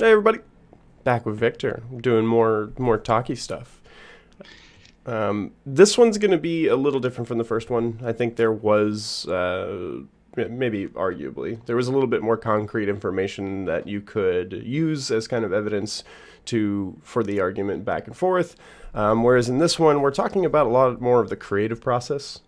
Hey everybody, back with Victor, doing more talky stuff. This one's going to be a little different from the first one. I think there was, maybe arguably, there was a little bit more concrete information that you could use as kind of evidence for the argument back and forth. Whereas in this one, we're talking about a lot more of the creative process.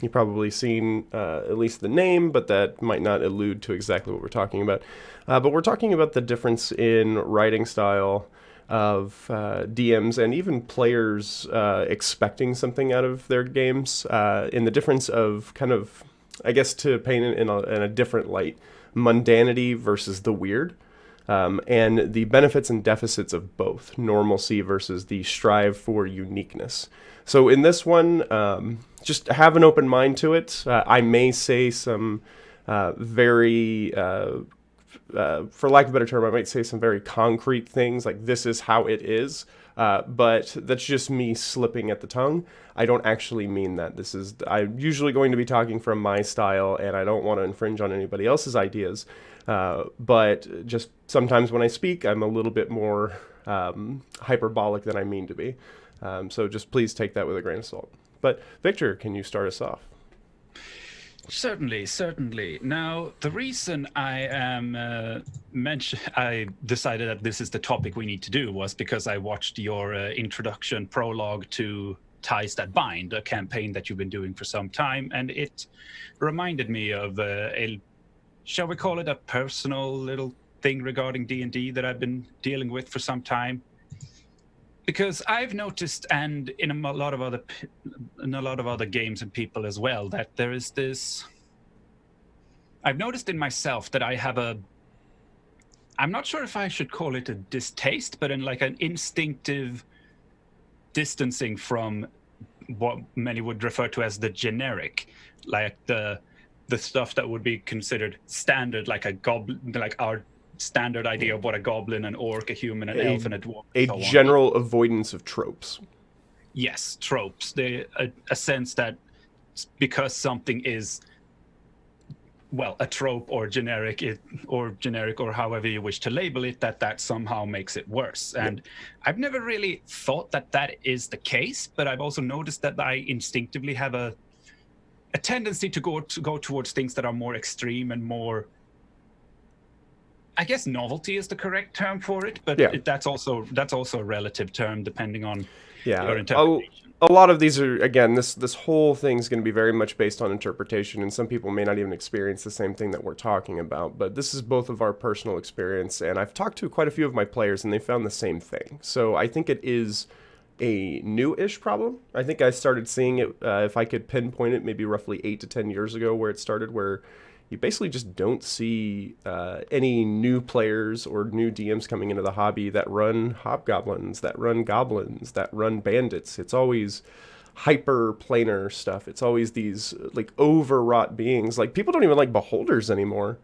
You've probably seen at least the name, but that might not allude to exactly what we're talking about. But we're talking about the difference in writing style of DMs and even players expecting something out of their games, in the difference of kind of, I guess, to paint it in a different light, mundanity versus the weird. And the benefits and deficits of both, normalcy versus the strive for uniqueness. So in this one, just have an open mind to it. I may say some very, for lack of a better term, I might say some very concrete things like this is how it is. But that's just me slipping at the tongue. I don't actually mean that. I'm usually going to be talking from my style, and I don't want to infringe on anybody else's ideas. But just sometimes when I speak, I'm a little bit more hyperbolic than I mean to be. So just please take that with a grain of salt. But Victor, can you start us off? Certainly, certainly. Now, the reason I decided that this is the topic we need to do was because I watched your introduction prologue to Ties That Bind, a campaign that you've been doing for some time, and it reminded me of shall we call it a personal little thing regarding D&D that I've been dealing with for some time. Because I've noticed, and in a lot of other games and people as well, that there is this. I've noticed in myself that I have I'm not sure if I should call it a distaste, but in like an instinctive distancing from what many would refer to as the generic, like the stuff that would be considered standard, like a goblin, like our standard idea of what a goblin, an orc, a human, an elf, and a dwarf. A so general avoidance of tropes. Yes, tropes. A sense that because something is, well, a trope or generic, or however you wish to label it, that somehow makes it worse. And I've never really thought that is the case, but I've also noticed that I instinctively have a tendency to go towards things that are more extreme and more, I guess novelty is the correct term for it, but that's also a relative term depending on your interpretation. A lot of these are, again, this whole thing's going to be very much based on interpretation, and some people may not even experience the same thing that we're talking about, but this is both of our personal experience, and I've talked to quite a few of my players, and they found the same thing. So I think it is a new-ish problem. I think I started seeing it, if I could pinpoint it, maybe roughly 8 to 10 years ago, where it started, where you basically just don't see any new players or new DMs coming into the hobby that run hobgoblins, that run goblins, that run bandits. It's always hyper planar stuff. It's always these like overwrought beings. Like people don't even like beholders anymore.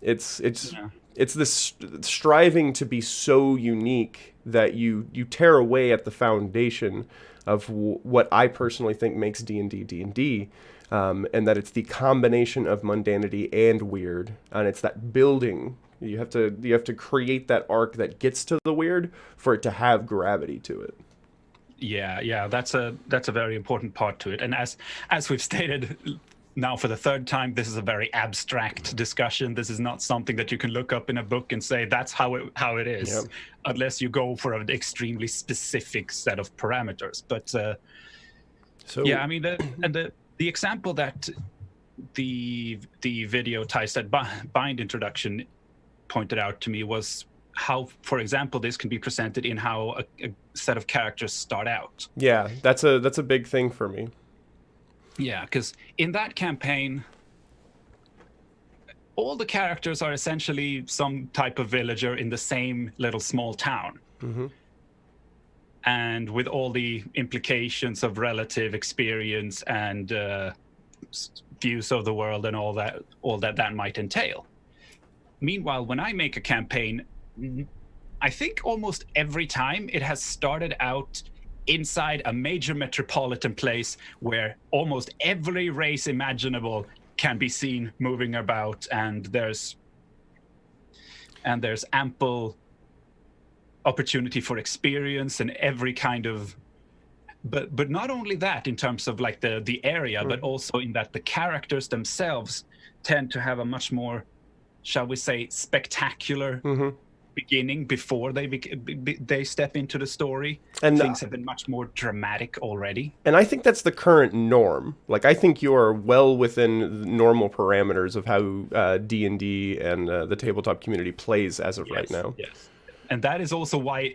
It's this striving to be so unique that you tear away at the foundation of what I personally think makes D&D D&D. And that it's the combination of mundanity and weird, and it's that building. You have to create that arc that gets to the weird for it to have gravity to it. Yeah, that's a very important part to it. And as we've stated now for the third time, this is a very abstract discussion. This is not something that you can look up in a book and say that's how it is, unless you go for an extremely specific set of parameters. But I mean the example that the video Ties That Bind introduction pointed out to me was how, for example, this can be presented in how a set of characters start out. Yeah, that's a big thing for me. Yeah, because in that campaign, all the characters are essentially some type of villager in the same little small town. Mm-hmm. And with all the implications of relative experience and views of the world and all that might entail. Meanwhile, when I make a campaign, I think almost every time it has started out inside a major metropolitan place where almost every race imaginable can be seen moving about, and there's and there's ample opportunity for experience and every kind of, but not only that in terms of like the area, but also in that the characters themselves tend to have a much more, shall we say, spectacular beginning before they step into the story. And things have been much more dramatic already. And I think that's the current norm. Like, I think you are well within normal parameters of how D&D and the tabletop community plays as of right now. Yes. And that is also why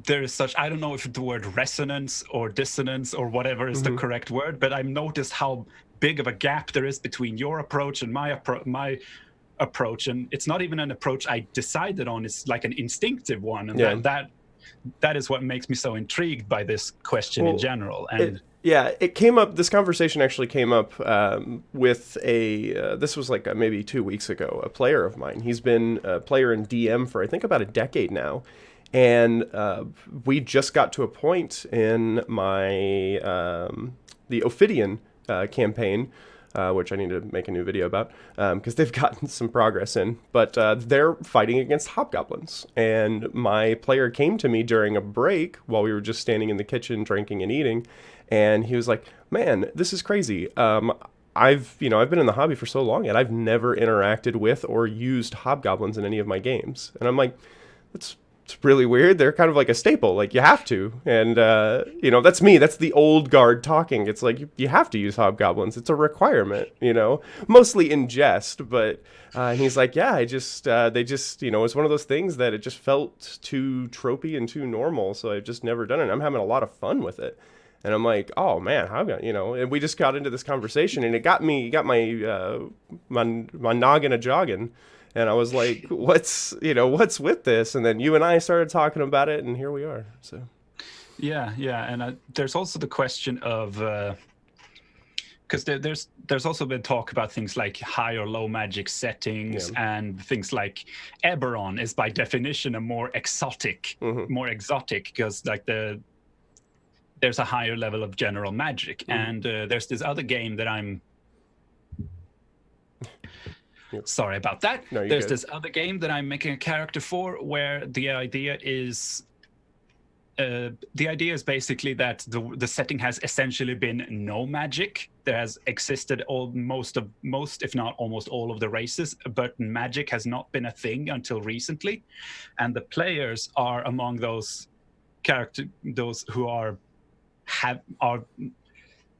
there is such, I don't know if the word resonance or dissonance or whatever is the correct word, but I've noticed how big of a gap there is between your approach and my approach. And it's not even an approach I decided on, it's like an instinctive one. And that is what makes me so intrigued by this question in general. And it came up, this conversation actually came up with this was like maybe 2 weeks ago, a player of mine. He's been a player in DM for I think about a decade now. And we just got to a point in my the Ophidian campaign, which I need to make a new video about because they've gotten some progress in. But they're fighting against hobgoblins. And my player came to me during a break while we were just standing in the kitchen drinking and eating. And he was like, man, this is crazy. I've been in the hobby for so long and I've never interacted with or used hobgoblins in any of my games. And I'm like, it's really weird. They're kind of like a staple. Like, you have to. And, that's me. That's the old guard talking. It's like, you have to use hobgoblins. It's a requirement, mostly in jest. But he's like, yeah, they just, it's one of those things that it just felt too tropey and too normal. So I've just never done it. I'm having a lot of fun with it. And I'm like, oh man, and we just got into this conversation and it got my noggin a jogging. And I was like, what's with this? And then you and I started talking about it, and here we are. So, yeah. And there's also the question of, because there's also been talk about things like high or low magic settings, and things like Eberron is by definition a more exotic, because like there's a higher level of general magic, and there's this other game that I'm. Sorry about that. No, there's good. This other game that I'm making a character for where the idea is basically that the setting has essentially been no magic. There has existed most if not almost all of the races, but magic has not been a thing until recently, and the players are among those who are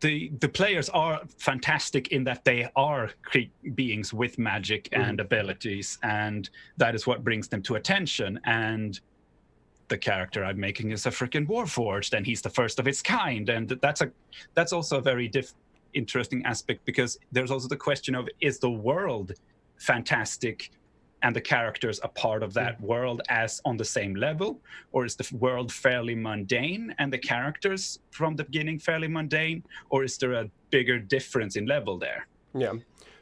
the players are fantastic in that they are beings with magic and abilities, and that is what brings them to attention. And the character I'm making is a freaking warforged, and he's the first of its kind, and that's also a very interesting aspect, because there's also the question of, is the world fantastic and the characters a part of that world as on the same level, or is the world fairly mundane and the characters from the beginning fairly mundane, or is there a bigger difference in level there? Yeah.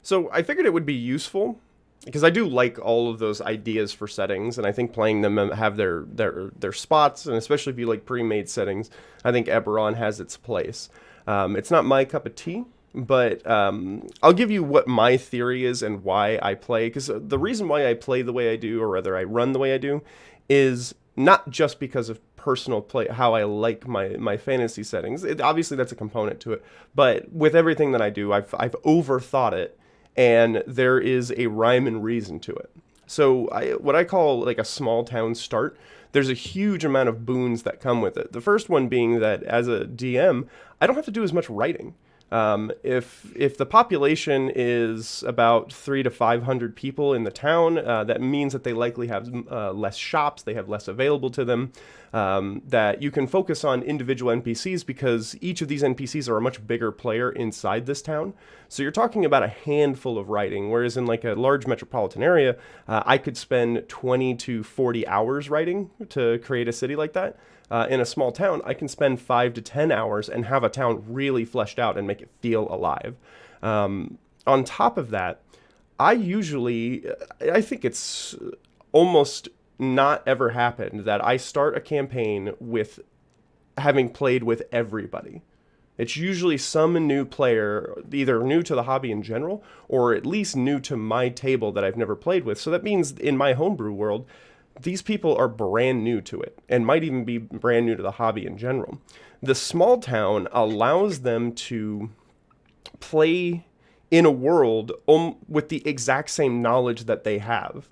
So I figured it would be useful because I do like all of those ideas for settings, and I think playing them have their spots, and especially if you like pre-made settings, I think Eberron has its place. It's not my cup of tea, but I'll give you what my theory is and why I play, because the reason why I play the way I do, or rather I run the way I do, is not just because of personal play, how I like my fantasy settings. Obviously that's a component to it, but with everything that I do, I've overthought it, and there is a rhyme and reason to it. So what I call like a small town start, there's a huge amount of boons that come with it. The first one being that as a DM, I don't have to do as much writing. If the population is about 300 to 500 people in the town, that means that they likely have less shops, they have less available to them, that you can focus on individual NPCs because each of these NPCs are a much bigger player inside this town. So you're talking about a handful of writing, whereas in like a large metropolitan area, I could spend 20 to 40 hours writing to create a city like that. In a small town, I can spend 5 to 10 hours and have a town really fleshed out and make it feel alive. On top of that, I think it's almost not ever happened that I start a campaign with having played with everybody. It's usually some new player, either new to the hobby in general, or at least new to my table that I've never played with. So that means in my homebrew world, these people are brand new to it and might even be brand new to the hobby in general. The small town allows them to play in a world with the exact same knowledge that they have.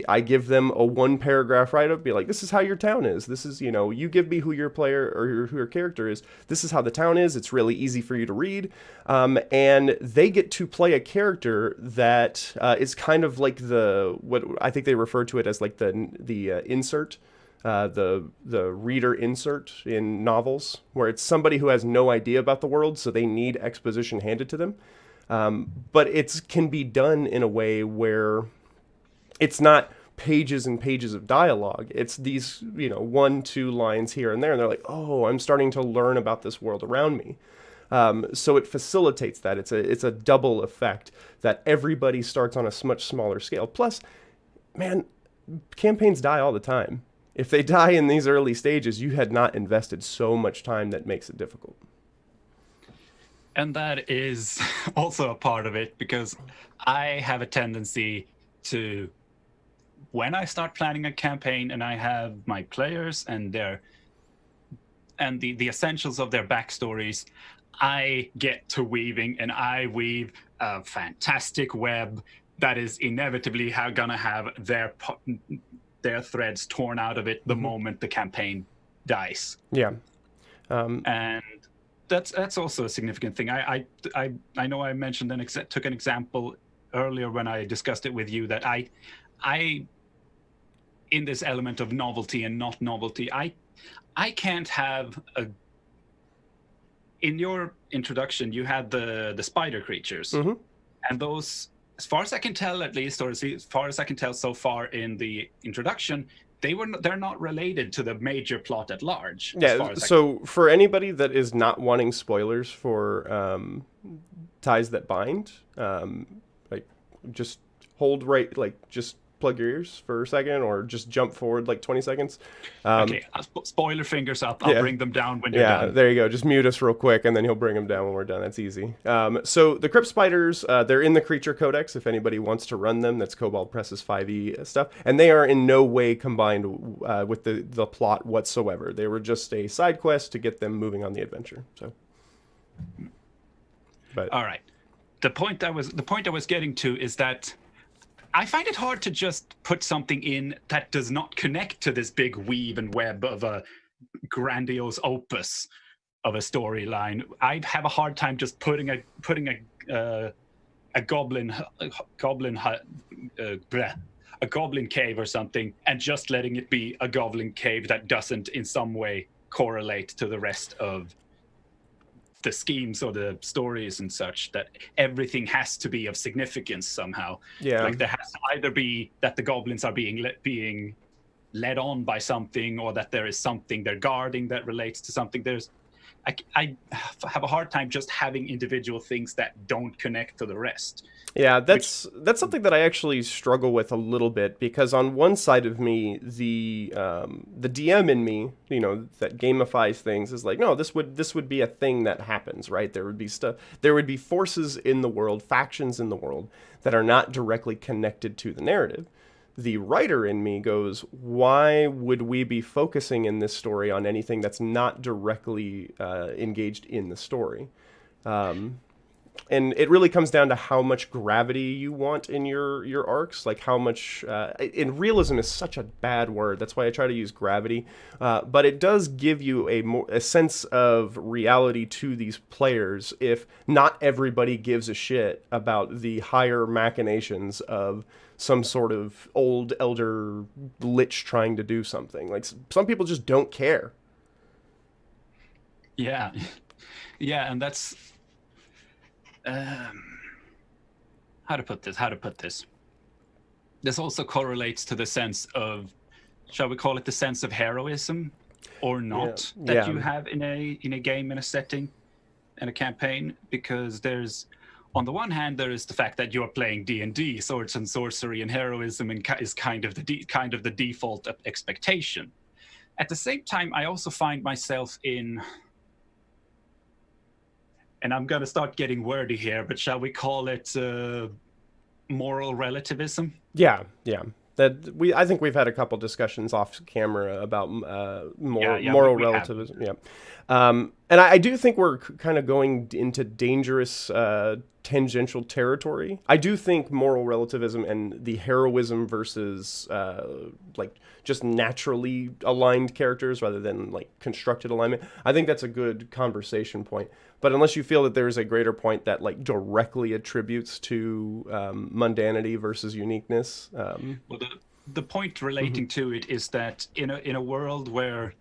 I give them a one paragraph write up, be like, this is how your town is. This is, you give me who your player or who your character is. This is how the town is. It's really easy for you to read. And they get to play a character that is kind of like what I think they refer to it as like the insert. The reader insert in novels, where it's somebody who has no idea about the world, so they need exposition handed to them. But it can be done in a way where it's not pages and pages of dialogue. It's these, 1-2 lines here and there, and they're like, oh, I'm starting to learn about this world around me. So it facilitates that. It's a double effect that everybody starts on a much smaller scale. Plus, man, campaigns die all the time. If they die in these early stages, you had not invested so much time that makes it difficult. And that is also a part of it, because I have a tendency to, when I start planning a campaign and I have my players and the essentials of their backstories, I get to weaving, and I weave a fantastic web that is inevitably gonna have their threads torn out of it the moment the campaign dies. Yeah. And that's also a significant thing. I know I mentioned took an example earlier when I discussed it with you, that I in this element of novelty and not novelty, I can't have in your introduction you had the spider creatures, and those, as far as I can tell at least, or as far as I can tell so far in the introduction, they're not related to the major plot at large. Yeah, so for anybody that is not wanting spoilers for Ties That Bind, just just plug your ears for a second, or just jump forward 20 seconds. Okay, spoiler fingers up. I'll bring them down when you're done. Yeah, there you go. Just mute us real quick, and then he'll bring them down when we're done. That's easy. So the Crypt Spiders, they're in the Creature Codex if anybody wants to run them. That's Cobalt Press's 5e stuff. And they are in no way combined with the plot whatsoever. They were just a side quest to get them moving on the adventure. So, but all right. The point I was getting to is that I find it hard to just put something in that does not connect to this big weave and web of a grandiose opus of a storyline. I have a hard time just putting a goblin cave or something, and just letting it be a goblin cave that doesn't in some way correlate to the rest of the schemes or the stories and such. That everything has to be of significance somehow. Yeah. Like there has to either be that the goblins are being led on by something, or that there is something they're guarding that relates to something. I have a hard time just having individual things that don't connect to the rest. Yeah, that's something that I actually struggle with a little bit, because on one side of me, the DM in me, that gamifies things, is like, no, this would be a thing that happens, right? There would be forces in the world, factions in the world that are not directly connected to the narrative. The writer in me goes, why would we be focusing in this story on anything that's not directly engaged in the story? And it really comes down to how much gravity you want in your arcs, like how much. And realism is such a bad word. That's why I try to use gravity. But it does give you a sense of reality to these players if not everybody gives a shit about the higher machinations of some sort of old elder lich trying to do something. Like, some people just don't care. Yeah, and that's. How to put this? This also correlates to the sense of, shall we call it the sense of heroism or not, that you have in a game, in a setting, in a campaign, because there's, on the one hand, there is the fact that you're playing D&D, swords and sorcery, and heroism is kind of the default expectation. At the same time, I also find myself in and I'm going to start getting wordy here, but shall we call it moral relativism? Yeah, yeah. I think we've had a couple discussions off camera about moral we have. relativism. Yeah, and I do think we're kind of going into dangerous tangential territory. I do think moral relativism and the heroism versus like just naturally aligned characters rather than like constructed alignment. I think that's a good conversation point. But unless you feel that there's a greater point that like directly attributes to mundanity versus uniqueness. Well, the point relating to it is that in a world where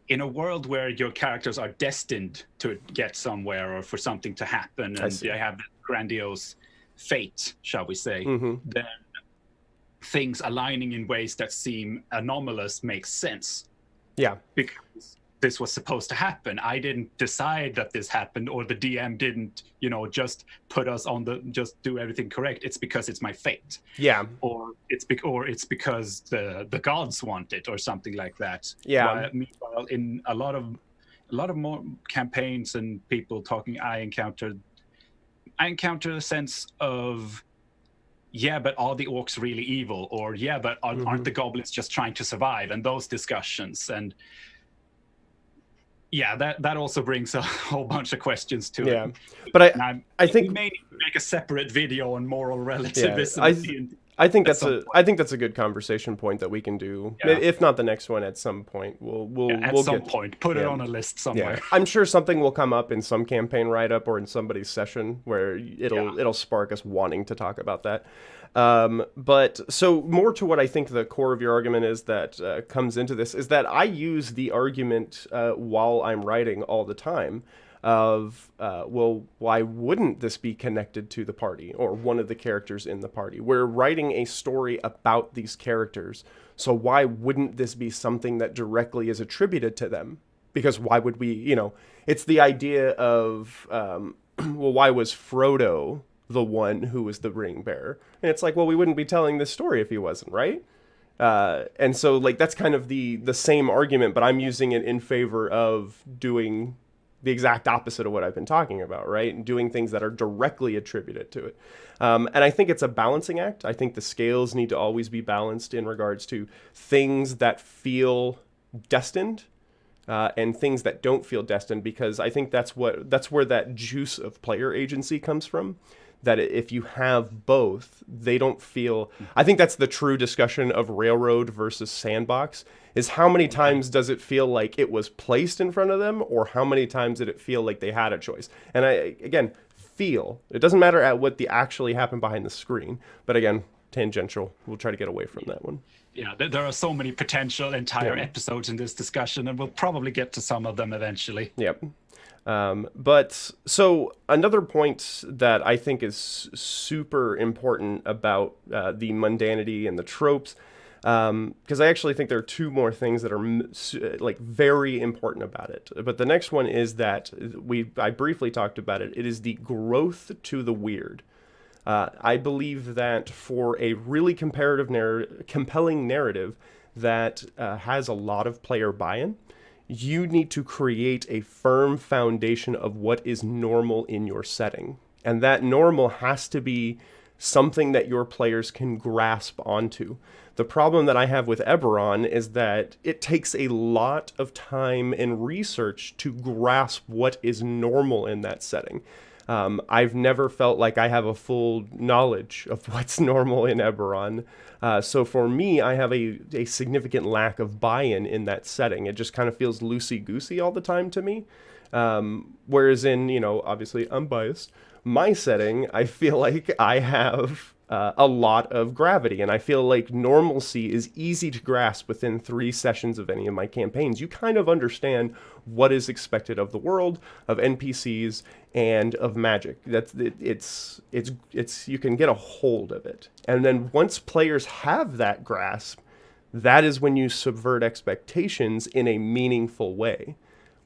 your characters are destined to get somewhere or for something to happen, and they have that grandiose fate, shall we say, then things aligning in ways that seem anomalous makes sense. Yeah. Because this was supposed to happen. I didn't decide that this happened, or the DM didn't, just put us on just do everything correct. It's because it's my fate. Yeah. Or it's because the gods want it, or something like that. Yeah. Meanwhile, in a lot of more campaigns and people talking, I encounter a sense of, yeah, but are the orcs really evil? Or yeah, but aren't the goblins just trying to survive? And those discussions, and yeah, that also brings a whole bunch of questions to it. Yeah, but I think we may need to make a separate video on moral relativism. Yeah, I think that's a good conversation point that we can do. Yeah. If not the next one, at some point we'll put it on a list somewhere. Yeah. I'm sure something will come up in some campaign write-up or in somebody's session where it'll spark us wanting to talk about that. But so more to what I think the core of your argument is that comes into this is that I use the argument while I'm writing all the time of, well, why wouldn't this be connected to the party or one of the characters in the party? We're writing a story about these characters, so why wouldn't this be something that directly is attributed to them? Because why would we, it's the idea of, well, why was Frodo the one who was the ring bearer? And it's like, well, we wouldn't be telling this story if he wasn't, right? And so like that's kind of the same argument, but I'm using it in favor of doing the exact opposite of what I've been talking about, right? And doing things that are directly attributed to it. And I think it's a balancing act. I think the scales need to always be balanced in regards to things that feel destined and things that don't feel destined, because I think that's where that juice of player agency comes from. That if you have both, they don't feel... I think that's the true discussion of Railroad versus Sandbox, is how many times does it feel like it was placed in front of them, or how many times did it feel like they had a choice? And again, feel. It doesn't matter at what actually happened behind the screen. But again, tangential. We'll try to get away from that one. Yeah, there are so many potential entire episodes in this discussion, and we'll probably get to some of them eventually. Yep. But so another point that I think is super important about the mundanity and the tropes, because I actually think there are two more things that are like very important about it. But the next one is that I briefly talked about it. It is the growth to the weird. I believe that for a really compelling narrative that has a lot of player buy-in, you need to create a firm foundation of what is normal in your setting. And that normal has to be something that your players can grasp onto. The problem that I have with Eberron is that it takes a lot of time and research to grasp what is normal in that setting. I've never felt like I have a full knowledge of what's normal in Eberron. So for me, I have a significant lack of buy-in in that setting. It just kind of feels loosey-goosey all the time to me. Whereas in, obviously unbiased, my setting, I feel like I have a lot of gravity. And I feel like normalcy is easy to grasp within 3 sessions of any of my campaigns. You kind of understand what is expected of the world, of NPCs, and of magic. It's you can get a hold of it. And then once players have that grasp, that is when you subvert expectations in a meaningful way.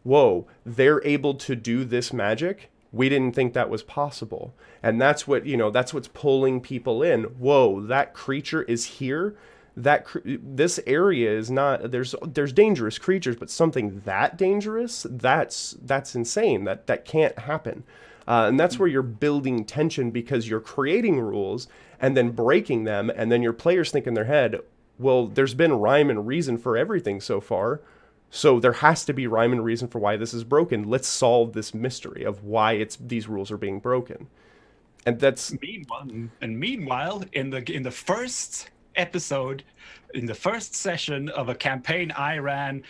Whoa, they're able to do this magic? We didn't think that was possible. And that's what's pulling people in. Whoa, that creature is here. this area is not, there's dangerous creatures, but something that dangerous, that's insane. That can't happen. And that's where you're building tension, because you're creating rules and then breaking them, and then your players think in their head, well, there's been rhyme and reason for everything so far, so there has to be rhyme and reason for why this is broken. Let's solve this mystery of why these rules are being broken. And that's meanwhile, in the first episode, in the first session of a campaign I ran,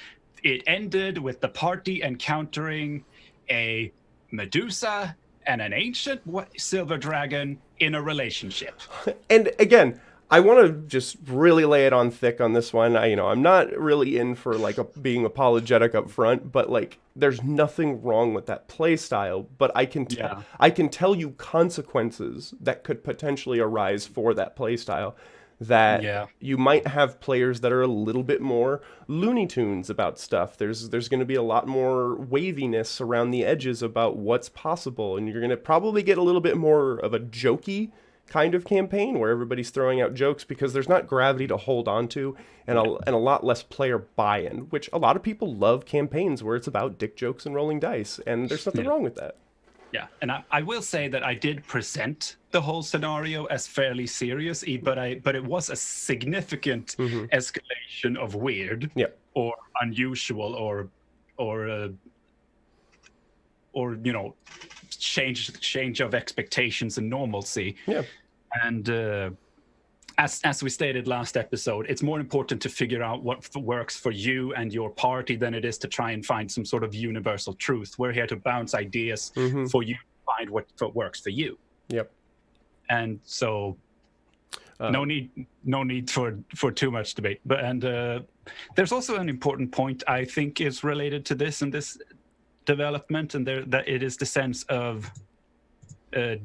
it ended with the party encountering a Medusa and an ancient silver dragon in a relationship. And again, I want to just really lay it on thick on this one. I'm not really in for like being apologetic up front, but like there's nothing wrong with that play style. But I can tell you consequences that could potentially arise for that play style. That you might have players that are a little bit more Looney Tunes about stuff. There's going to be a lot more waviness around the edges about what's possible, and you're going to probably get a little bit more of a jokey kind of campaign where everybody's throwing out jokes, because there's not gravity to hold on to, and a lot less player buy-in, which a lot of people love campaigns where it's about dick jokes and rolling dice, and there's nothing wrong with that. Yeah, and I will say that I did present the whole scenario as fairly serious, but it was a significant escalation of weird or unusual or change of expectations and normalcy. Yeah. And as we stated last episode, it's more important to figure out what works for you and your party than it is to try and find some sort of universal truth. We're here to bounce ideas for you to find what works for you. Yep. And so no need for too much debate. But there's also an important point I think is related to this and this development, and that it is the sense of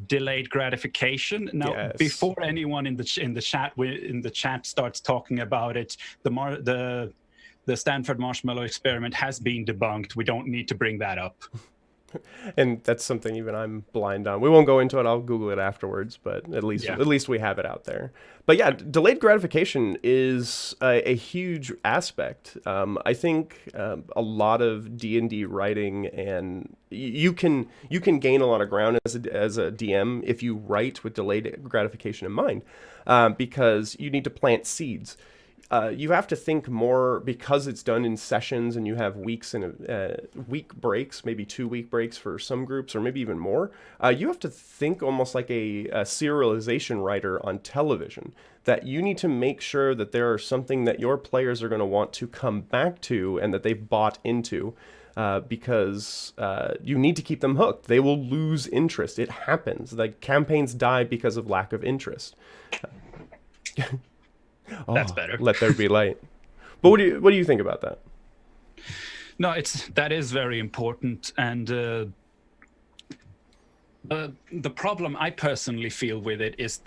delayed gratification. Now, before anyone in the chat starts talking about it, the Stanford marshmallow experiment has been debunked. We don't need to bring that up. And that's something even I'm blind on. We won't go into it. I'll Google it afterwards, but at least we have it out there. But yeah, delayed gratification is a huge aspect. I think a lot of D&D writing, and you can gain a lot of ground as a DM if you write with delayed gratification in mind, because you need to plant seeds. You have to think more, because it's done in sessions and you have weeks and week breaks, maybe 2-week breaks for some groups, or maybe even more. You have to think almost like a serialization writer on television, that you need to make sure that there are something that your players are going to want to come back to and that they've bought into, because you need to keep them hooked. They will lose interest. It happens. Like, campaigns die because of lack of interest. That's better. Let there be light. But what do you think about that? No, that is very important, and the problem I personally feel with it is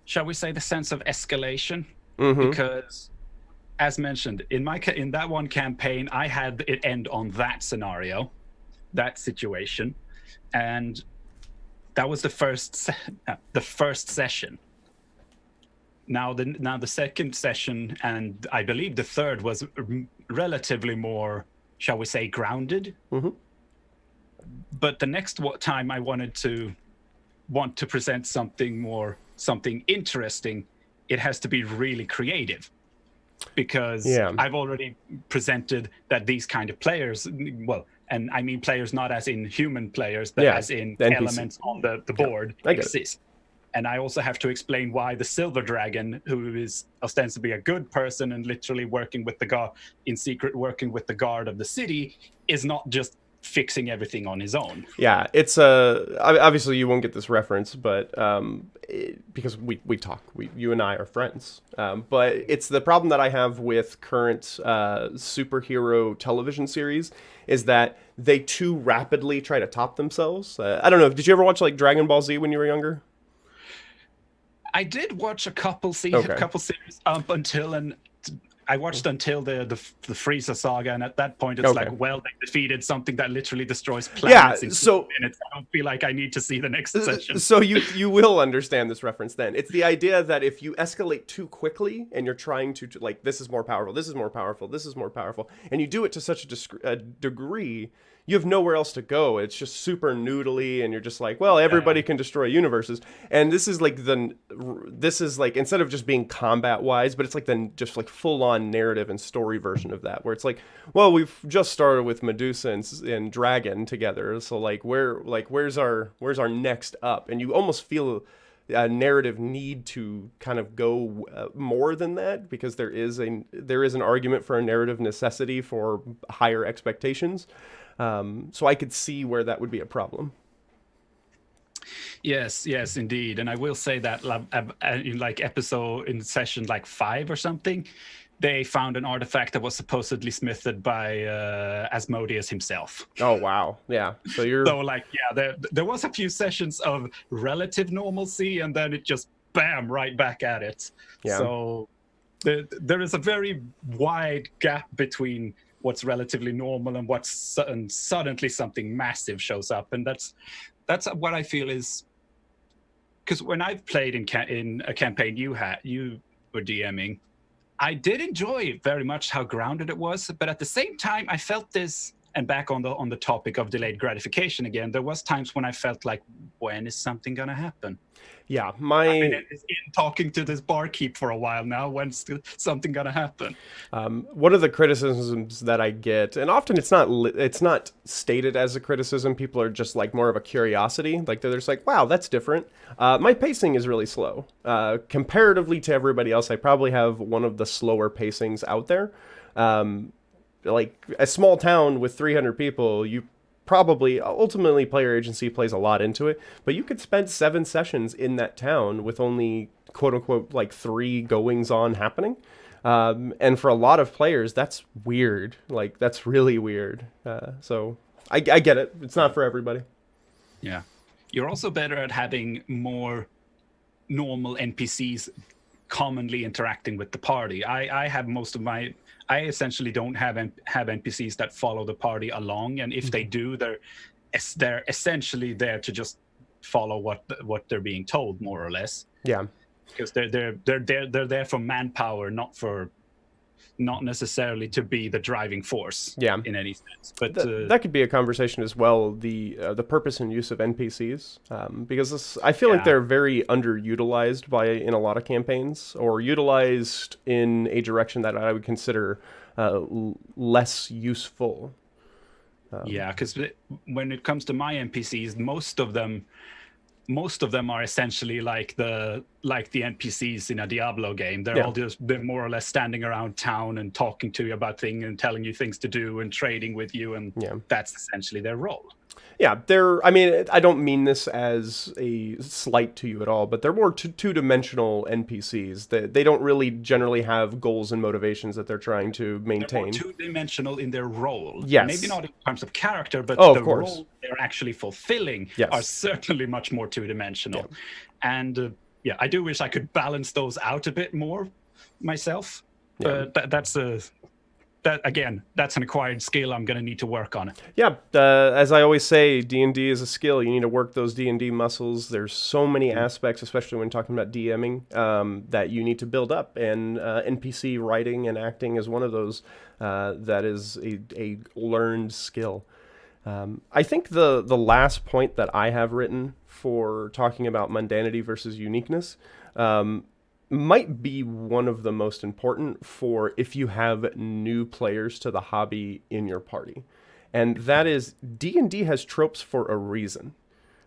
shall we say, the sense of escalation, because, as mentioned, in that one campaign, I had it end on that scenario, that situation, and that was the first session. Now the second session, and I believe the third, was relatively more, shall we say, grounded. But the next time I want to present something interesting, it has to be really creative, because I've already presented that these kind of players, well, and I mean players not as in human players, but as in elements on the board, exist. And I also have to explain why the silver dragon, who is ostensibly a good person and literally working with in secret working with the guard of the city, is not just fixing everything on his own. Yeah, it's obviously you won't get this reference, but because we talk, you and I are friends. But it's the problem that I have with current superhero television series, is that they too rapidly try to top themselves. I don't know. Did you ever watch like Dragon Ball Z when you were younger? I did watch a couple series up until I watched until the Frieza saga, and at that point, it's Okay. like, well, they defeated something that literally destroys Yeah, planets in 2 minutes. I don't feel like I need to see the next session. so you will understand this reference then. It's the idea that if you escalate too quickly and you're trying to like, this is more powerful, this is more powerful, this is more powerful, and you do it to such a degree, you have nowhere else to go. It's just super noodly, and you're just like, well, everybody can destroy universes. And this is like instead of just being combat wise, but it's like the just like full on narrative and story version of that, where it's like, well, we've just started with Medusa and Dragon together, so like where's our next up? And you almost feel a narrative need to kind of go more than that, because there is an argument for a narrative necessity for higher expectations. So I could see where that would be a problem. Yes, indeed. And I will say that in like in session like 5 or something, they found an artifact that was supposedly smithed by Asmodeus himself. Oh wow, yeah. So there was a few sessions of relative normalcy, and then it just bam right back at it. Yeah. So there is a very wide gap between what's relatively normal and what's suddenly something massive shows up, and that's what I feel is, because when I've played in a campaign you were DMing, I did enjoy very much how grounded it was, but at the same time I felt this, and back on the topic of delayed gratification again, there was times when I felt like, when is something gonna happen? Yeah, I've been in talking to this barkeep for a while now. When's something gonna happen? One of the criticisms that I get, and often it's not stated as a criticism. People are just like more of a curiosity. Like they're just like, wow, that's different. My pacing is really slow. Comparatively to everybody else, I probably have one of the slower pacings out there. Like a small town with 300 people, you probably ultimately player agency plays a lot into it, but you could spend 7 sessions in that town with only quote unquote like 3 goings on happening. And for a lot of players, that's weird. Like that's really weird. So I get it. It's not for everybody. Yeah. You're also better at having more normal NPCs commonly interacting with the party. I have I essentially don't have NPCs that follow the party along, and if they do, they're essentially there to just follow what they're being told, more or less. Yeah, because they're there for manpower, not necessarily to be the driving force. Yeah. In any sense. But that could be a conversation as well. The purpose and use of NPCs, because I feel like they're very underutilized in a lot of campaigns, or utilized in a direction that I would consider less useful. Because when it comes to my NPCs, most of them are essentially like the NPCs in a Diablo game. They're more or less standing around town and talking to you about things and telling you things to do and trading with you, and that's essentially their role. Yeah, I don't mean this as a slight to you at all, but they're more two-dimensional NPCs. They don't really generally have goals and motivations that they're trying to maintain. They're more two-dimensional in their role. Yes. Maybe not in terms of character, but the role they're actually fulfilling are certainly much more two-dimensional. Yeah. And I do wish I could balance those out a bit more myself. But that's an acquired skill I'm going to need to work on. Yeah, as I always say, D&D is a skill. You need to work those D&D muscles. There's so many aspects, especially when talking about DMing, that you need to build up. And NPC writing and acting is one of those that is a learned skill. I think the last point that I have written for talking about mundanity versus uniqueness might be one of the most important for if you have new players to the hobby in your party. And that is, D&D has tropes for a reason.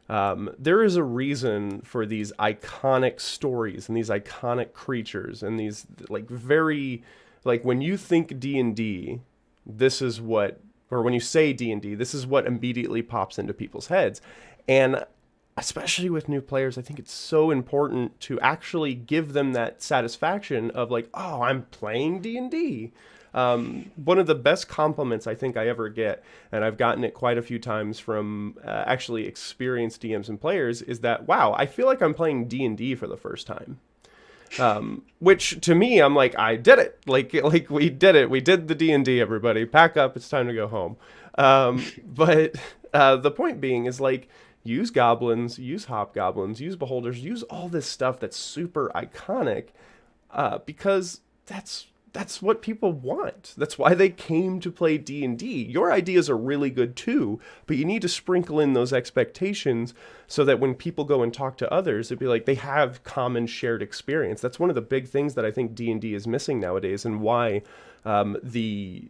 There is a reason for these iconic stories and these iconic creatures and these when you think D&D, when you say D&D, this is what immediately pops into people's heads. And especially with new players, I think it's so important to actually give them that satisfaction of like, oh, I'm playing D&D. One of the best compliments I think I ever get, and I've gotten it quite a few times from actually experienced DMs and players, is that, wow, I feel like I'm playing D&D for the first time. Which to me, I'm like, I did it. Like we did it. We did the D&D, everybody. Pack up. It's time to go home. But the point being is like, use goblins, use hobgoblins, use beholders, use all this stuff that's super iconic, because that's what people want. That's why they came to play D&D. Your ideas are really good too, but you need to sprinkle in those expectations so that when people go and talk to others, it'd be like they have common shared experience. That's one of the big things that I think D&D is missing nowadays, and why the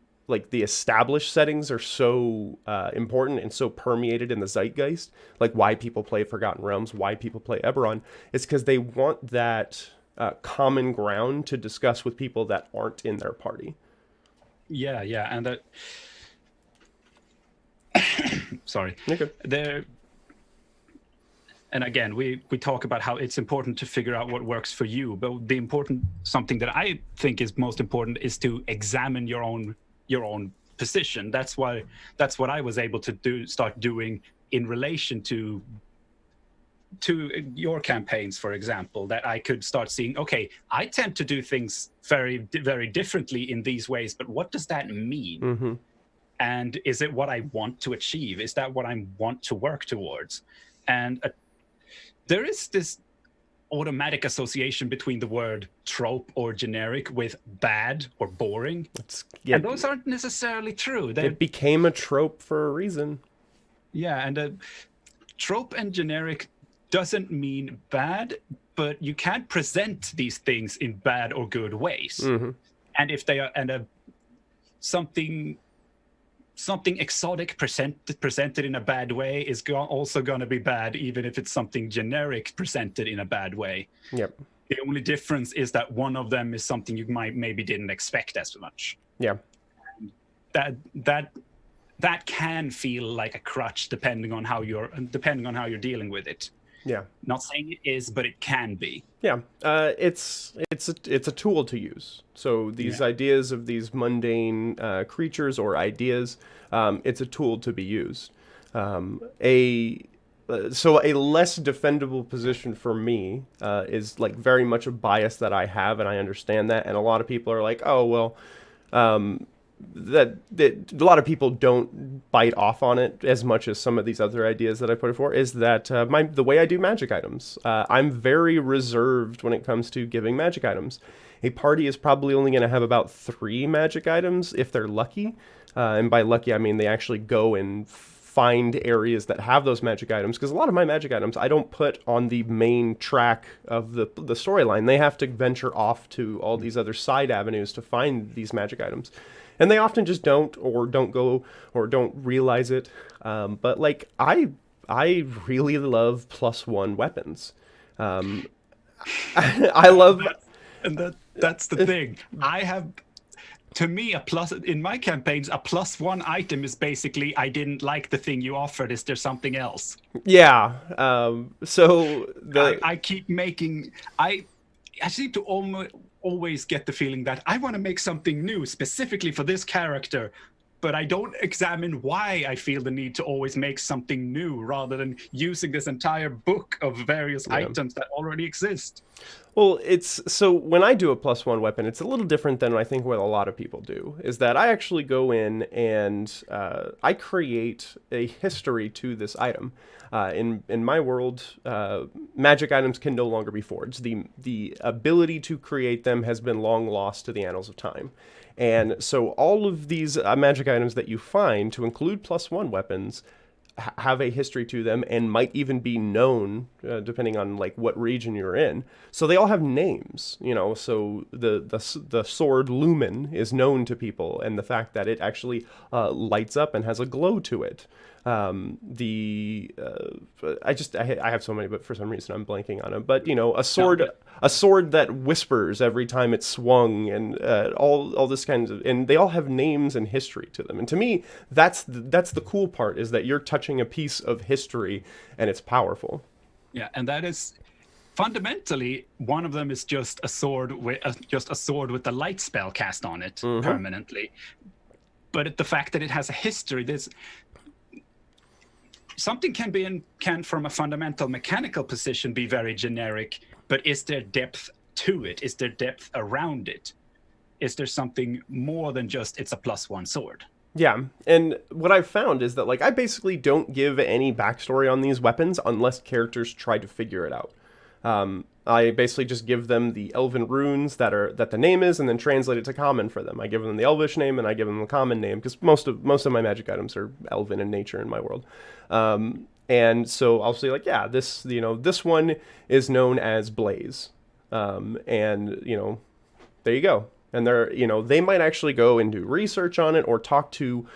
established settings are so important and so permeated in the zeitgeist. Like why people play Forgotten Realms, why people play Eberron, is because they want that common ground to discuss with people that aren't in their party. Yeah, and that. Sorry. Okay. There. And again, we talk about how it's important to figure out what works for you, but something that I think is most important is to examine your own position. That's what I was able to start doing in relation to your campaigns, for example, that I could start seeing, okay, I tend to do things very, very differently in these ways, but what does that mean? Mm-hmm. And is it what I want to achieve? Is that what I want to work towards? And there is this automatic association between the word trope or generic with bad or boring. And those aren't necessarily true. It became a trope for a reason. Yeah, and trope and generic doesn't mean bad, but you can't present these things in bad or good ways. Mm-hmm. And if they are, something exotic presented in a bad way is also going to be bad, even if it's something generic presented in a bad way. Yep. The only difference is that one of them is something you maybe didn't expect as much. Yeah. That can feel like a crutch depending on how you're dealing with it. Yeah. Not saying it is, but it can be. Yeah. It's a tool to use. So these ideas of these mundane creatures or ideas, it's a tool to be used. So a less defendable position for me is like very much a bias that I have, and I understand that. And a lot of people are like, oh well, that a lot of people don't bite off on it as much as some of these other ideas that I put it for, is that the way I do magic items, I'm very reserved when it comes to giving magic items. A party is probably only going to have about 3 magic items if they're lucky, and by lucky I mean they actually go and find areas that have those magic items, because a lot of my magic items I don't put on the main track of the storyline. They have to venture off to all these other side avenues to find these magic items. And they often just don't go or don't realize it. But like I really love +1 weapons. I love, and that's the thing. I have, to me, in my campaigns, a +1 item is basically, I didn't like the thing you offered. Is there something else? Yeah. So I keep making. I seem to always get the feeling that I want to make something new specifically for this character, but I don't examine why I feel the need to always make something new rather than using this entire book of various items that already exist. Well, so when I do a +1 weapon, it's a little different than I think what a lot of people do, is that I actually go in and I create a history to this item. In my world, magic items can no longer be forged. The ability to create them has been long lost to the annals of time. And so all of these magic items that you find, to include +1 weapons, have a history to them and might even be known depending on like what region you're in. So they all have names, so the sword Lumen is known to people, and the fact that it actually lights up and has a glow to it. I have so many, but for some reason I'm blanking on them. But a sword that whispers every time it's swung, and all this kinds of, and they all have names and history to them. And to me, that's the cool part, is that you're touching a piece of history, and it's powerful. Yeah, and that is fundamentally one of them is just a sword with the light spell cast on it permanently. But the fact that it has a history, something can from a fundamental mechanical position be very generic, but is there depth to it? Is there depth around it? Is there something more than just it's a +1 sword? Yeah, and what I've found is that like I basically don't give any backstory on these weapons unless characters try to figure it out. I basically just give them the elven runes that the name is, and then translate it to common for them. I give them the elvish name, and I give them the common name because most of my magic items are elven in nature in my world. And so I'll say like, yeah, this one is known as Blaze, and there you go. And they might actually go and do research on it or talk to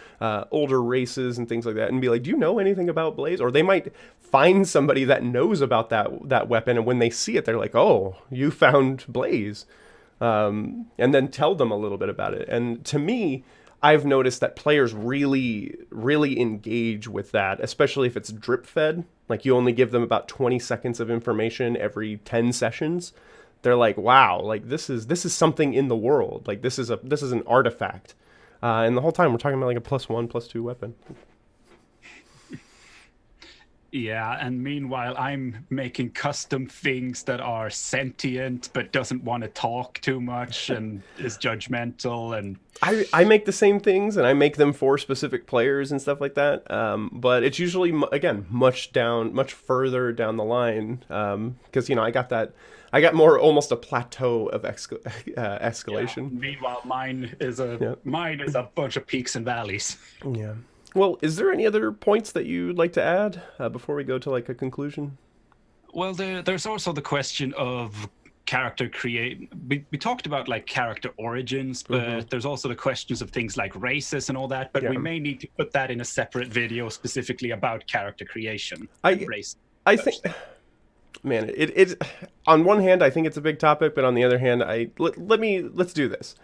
older races and things like that and be like, do you know anything about Blaze? Or they might find somebody that knows about that weapon. And when they see it, they're like, oh, you found Blaze. And then tell them a little bit about it. And to me, I've noticed that players really, really engage with that, especially if it's drip fed. Like you only give them about 20 seconds of information every 10 sessions. They're like, wow, like this is something in the world. Like this is an artifact. And the whole time we're talking about like a +1, +2 weapon. Yeah, and meanwhile I'm making custom things that are sentient but doesn't want to talk too much and is judgmental. And I make the same things, and I make them for specific players and stuff like that. But it's usually again much further down the line because I got more almost a plateau of escalation. Yeah. Meanwhile, mine is a bunch of peaks and valleys. Yeah. Well, is there any other points that you'd like to add before we go to like a conclusion? Well, there's also the question of character create. We talked about like character origins, but there's also the questions of things like races and all that. But we may need to put that in a separate video specifically about character creation. Race. I think, man, it on one hand I think it's a big topic, but on the other hand, let's do this.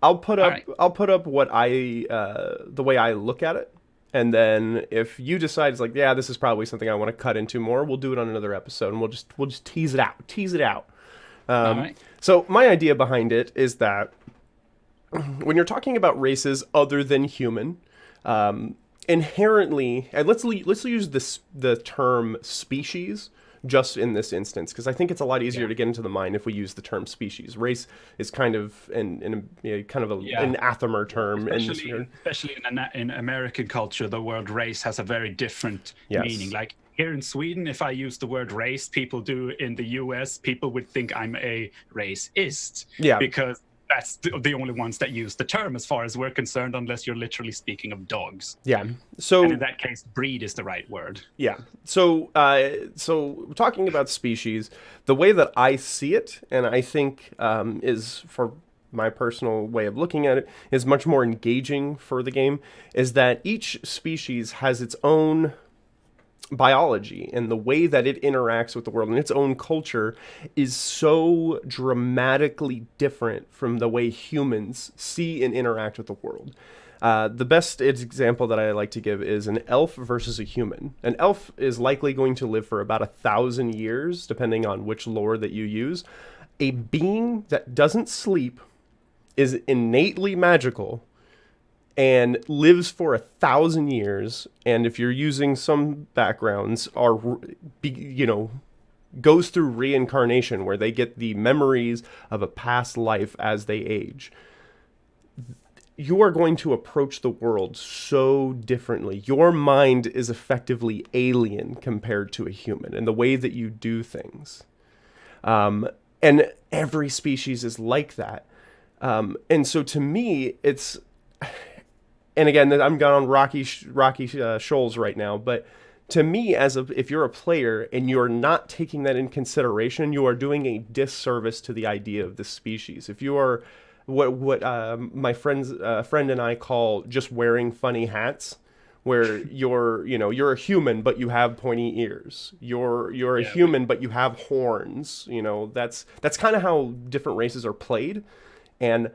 I'll put up what the way I look at it. And then if you decide it's like, yeah, this is probably something I want to cut into more, we'll do it on another episode, and we'll just tease it out. All right. So my idea behind it is that when you're talking about races other than human, inherently, and let's use the term species just in this instance, because I think it's a lot easier to get into the mind if we use the term species. Race is kind of an anathema term. Especially in American culture, the word race has a very different meaning. Like here in Sweden, if I use the word race, people do. In the US, people would think I'm a racist. Yeah. Because that's the only ones that use the term as far as we're concerned, unless you're literally speaking of dogs. Yeah. So and in that case, breed is the right word. Yeah. So talking about species, the way that I see it, and I think is for my personal way of looking at it, is much more engaging for the game, is that each species has its own biology, and the way that it interacts with the world and its own culture is so dramatically different from the way humans see and interact with the world. The best example that I like to give is an elf versus a human. An elf is likely going to live for about 1,000 years, depending on which lore that you use. A being that doesn't sleep, is innately magical, and lives for 1,000 years, and if you're using some backgrounds, goes through reincarnation, where they get the memories of a past life as they age. You are going to approach the world so differently. Your mind is effectively alien compared to a human, and the way that you do things. And every species is like that. And so to me, it's... And again, I'm going on rocky shoals right now, but to me, if you're a player and you're not taking that in consideration, you are doing a disservice to the idea of this species. If you are what my friend and I call just wearing funny hats, where you're a human but you have pointy ears. You're a human but you have horns. That's kind of how different races are played, and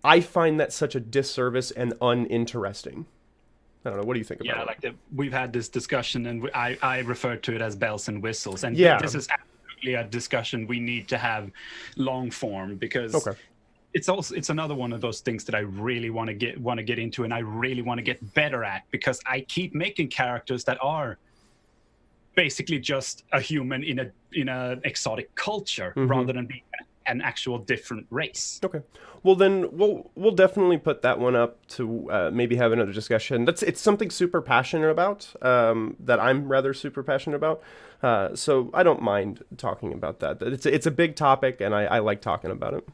I find that such a disservice and uninteresting. I don't know. What do you think about it? We've had this discussion, and I refer to it as bells and whistles. And this is absolutely a discussion we need to have long form, because it's another one of those things that I really want to get into, and I really want to get better at, because I keep making characters that are basically just a human in an exotic culture, rather than being an an actual different race. Okay. Well, then we'll definitely put that one up to maybe have another discussion. It's something super passionate about, that I'm rather super passionate about. So I don't mind talking about that. It's a big topic, and I like talking about it.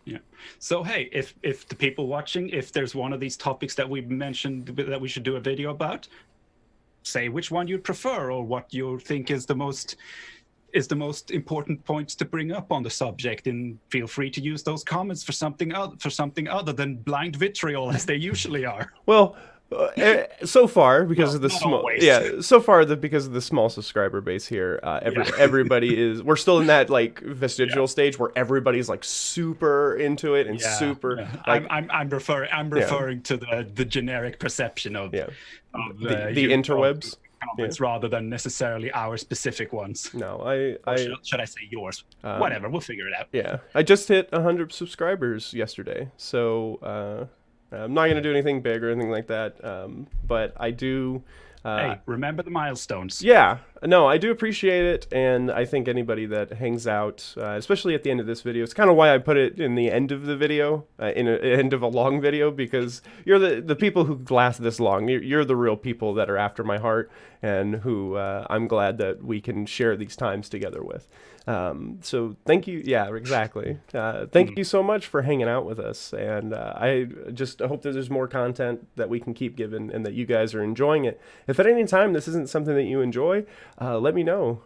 Yeah. So hey, if the people watching, if there's one of these topics that we mentioned that we should do a video about, say which one you'd prefer or what you think is the most important points to bring up on the subject, and feel free to use those comments for something other than blind vitriol as they usually are. Well, so far because of the not small, always. because of the small subscriber base here, everybody is. We're still in that like vestigial stage where everybody's like super into it and super. Yeah. Like, I'm referring to the generic perception of the you- interwebs. comments rather than necessarily our specific ones. No, Should I say yours? Whatever, we'll figure it out. Yeah, I just hit 100 subscribers yesterday, so I'm not gonna do anything big or anything like that. But I do. Hey, remember the milestones. Yeah, no, I do appreciate it, and I think anybody that hangs out, especially at the end of this video, it's kind of why I put it in the end of the video, in an end of a long video, because you're the people who last this long. You're the real people that are after my heart, and who I'm glad that we can share these times together with. So thank you. Yeah, exactly. Thank you so much for hanging out with us. And I just hope that there's more content that we can keep giving and that you guys are enjoying it. If at any time this isn't something that you enjoy, let me know.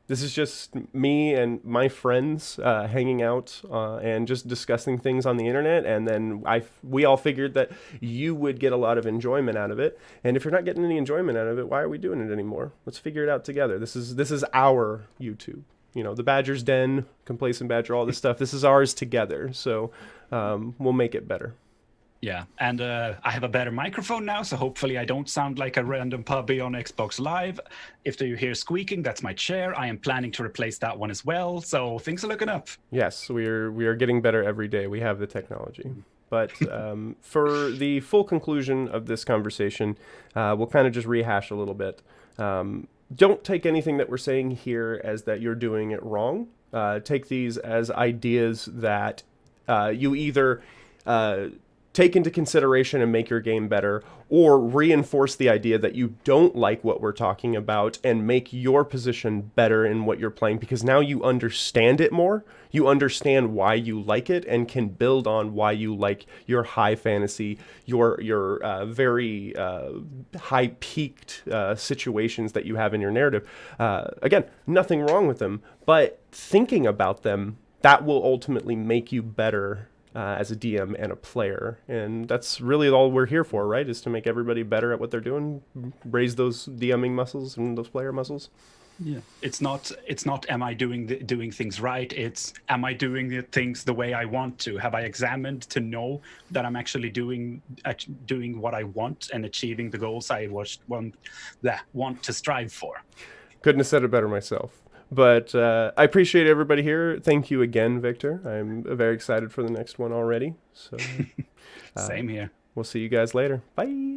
This is just me and my friends hanging out and just discussing things on the internet. And then we all figured that you would get a lot of enjoyment out of it. And if you're not getting any enjoyment out of it, why are we doing it anymore? Let's figure it out together. This is our YouTube. You know, the Badger's Den, Complacent Badger, all this stuff. This is ours together. So we'll make it better. Yeah, and I have a better microphone now, so hopefully I don't sound like a random puppy on Xbox Live. If you hear squeaking, that's my chair. I am planning to replace that one as well, so things are looking up. Yes, we are getting better every day. We have the technology. But for the full conclusion of this conversation, we'll kind of just rehash a little bit. Don't take anything that we're saying here as that you're doing it wrong. Take these as ideas that you either take into consideration and make your game better, or reinforce the idea that you don't like what we're talking about and make your position better in what you're playing, because now you understand it more. You understand why you like it and can build on why you like your high fantasy, your very high peaked situations that you have in your narrative. Again, nothing wrong with them, but thinking about them, that will ultimately make you better as a DM and a player. And that's really all we're here for, right? Is to make everybody better at what they're doing, raise those DMing muscles and those player muscles. Yeah. It's not am I doing things right? It's am I doing the things the way I want to? Have I examined to know that I'm actually doing what I want and achieving the goals I want to strive for? Couldn't have said it better myself. But I appreciate everybody here. Thank you again, Viktor. I'm very excited for the next one already. So Same here. We'll see you guys later. Bye.